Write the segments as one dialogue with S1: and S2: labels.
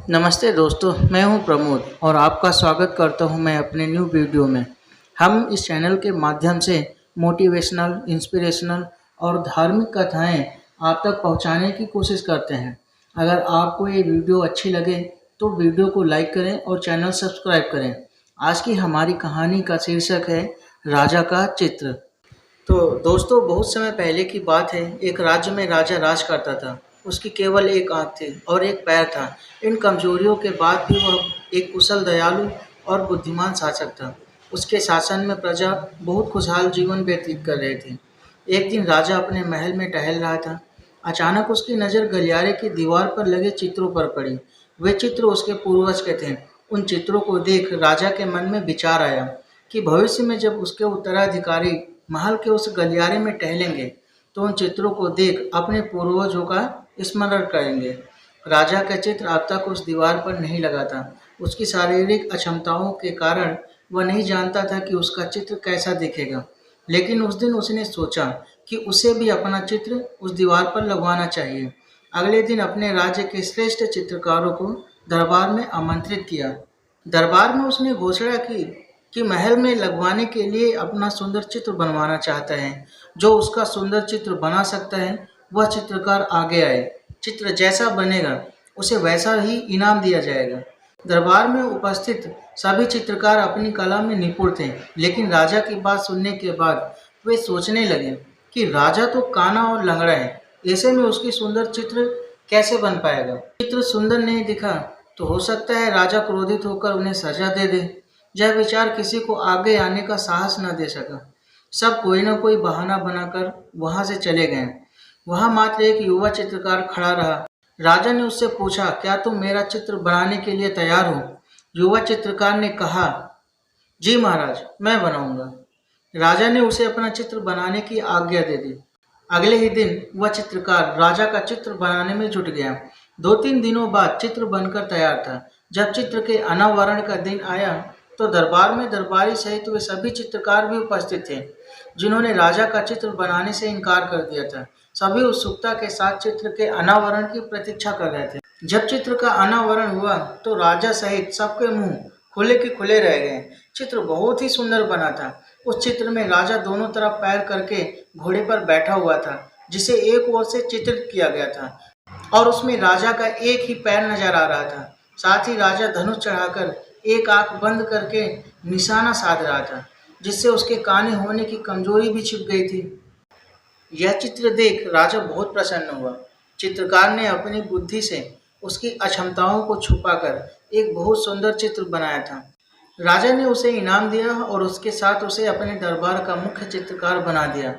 S1: नमस्ते दोस्तों, मैं हूं प्रमोद और आपका स्वागत करता हूं मैं अपने न्यू वीडियो में। हम इस चैनल के माध्यम से मोटिवेशनल, इंस्पिरेशनल और धार्मिक कथाएं आप तक पहुंचाने की कोशिश करते हैं। अगर आपको ये वीडियो अच्छी लगे तो वीडियो को लाइक करें और चैनल सब्सक्राइब करें। आज की हमारी कहानी का शीर्षक है राजा का चित्र। तो दोस्तों, बहुत समय पहले की बात है। एक राज्य में राजा राज करता था। उसकी केवल एक आंख थी और एक पैर था। इन कमजोरियों के बाद भी वह एक कुशल, दयालु और बुद्धिमान शासक था। उसके शासन में प्रजा बहुत खुशहाल जीवन व्यतीत कर रहे थे। एक दिन राजा अपने महल में टहल रहा था। अचानक उसकी नज़र गलियारे की दीवार पर लगे चित्रों पर पड़ी। वे चित्र उसके पूर्वज के थे। उन चित्रों को देख राजा के मन में विचार आया कि भविष्य में जब उसके उत्तराधिकारी महल के उस गलियारे में टहलेंगे तो उन चित्रों को देख अपने पूर्वजों का स्मरण करेंगे। राजा का चित्र अब तक उस दीवार पर नहीं लगा था। उसकी शारीरिक अक्षमताओं के कारण वह नहीं जानता था कि उसका चित्र कैसा दिखेगा। लेकिन उस दिन उसने सोचा कि उसे भी अपना चित्र उस दीवार पर लगवाना चाहिए। अगले दिन अपने राज्य के श्रेष्ठ चित्रकारों को दरबार में आमंत्रित किया। दरबार में उसने घोषणा की कि महल में लगवाने के लिए अपना सुंदर चित्र बनवाना चाहता है। जो उसका सुंदर चित्र बना सकता है वह चित्रकार आगे आए। चित्र जैसा बनेगा उसे वैसा ही इनाम दिया जाएगा। दरबार में उपस्थित सभी चित्रकार अपनी कला में निपुण थे, लेकिन राजा की बात सुनने के बाद वे सोचने लगे कि राजा तो काना और लंगड़ा है, ऐसे में उसकी सुंदर चित्र कैसे बन पाएगा। चित्र सुंदर नहीं दिखा तो हो सकता है राजा क्रोधित होकर उन्हें सजा दे दे। यह विचार किसी को आगे आने का साहस न दे सका। सब कोई न कोई बहाना बनाकर वहां से चले गए। वहां मात्र एक युवा चित्रकार खड़ा रहा। राजा ने उससे पूछा, क्या तुम मेरा चित्र बनाने के लिए तैयार हो? युवा चित्रकार ने कहा, जी महाराज, मैं बनाऊंगा। राजा ने उसे अपना चित्र बनाने की आज्ञा दे दी। अगले ही दिन वह चित्रकार राजा का चित्र बनाने में जुट गया। 2-3 दिनों बाद चित्र बनकर तैयार था। जब चित्र के अनावरण का दिन आया तो दरबार में दरबारी सहित वे सभी चित्रकार भी उपस्थित थे जिन्होंने राजा का चित्र बनाने से इनकार कर दिया था। सभी उत्सुकता के साथ चित्र के अनावरण की प्रतीक्षा कर रहे थे। जब चित्र का अनावरण हुआ तो राजा सहित सबके मुंह खुले के खुले रह गए। चित्र बहुत ही सुंदर बना था। उस चित्र में राजा दोनों तरफ पैर करके घोड़े पर बैठा हुआ था, जिसे एक ओर से चित्रित किया गया था और उसमें राजा का एक ही पैर नजर आ रहा था। साथ ही राजा धनुष चढ़ाकर एक आंख बंद करके निशाना साध रहा था, जिससे उसके काने होने की कमजोरी भी छिप गई थी। यह चित्र देख राजा बहुत प्रसन्न हुआ। चित्रकार ने अपनी बुद्धि से उसकी अक्षमताओं को छुपाकर एक बहुत सुंदर चित्र बनाया था। राजा ने उसे इनाम दिया और उसके साथ उसे अपने दरबार का मुख्य चित्रकार बना दिया।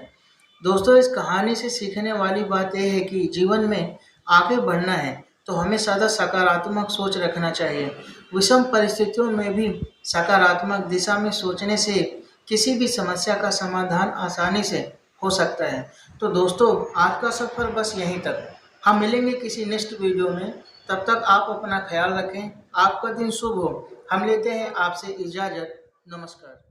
S1: दोस्तों, इस कहानी से सीखने वाली बात यह है कि जीवन में आगे बढ़ना है तो हमें सदा सकारात्मक सोच रखना चाहिए। विषम परिस्थितियों में भी सकारात्मक दिशा में सोचने से किसी भी समस्या का समाधान आसानी से हो सकता है। तो दोस्तों, आज का सफ़र बस यहीं तक। हम मिलेंगे किसी नेक्स्ट वीडियो में। तब तक आप अपना ख्याल रखें। आपका दिन शुभ हो। हम लेते हैं आपसे इजाज़त। नमस्कार।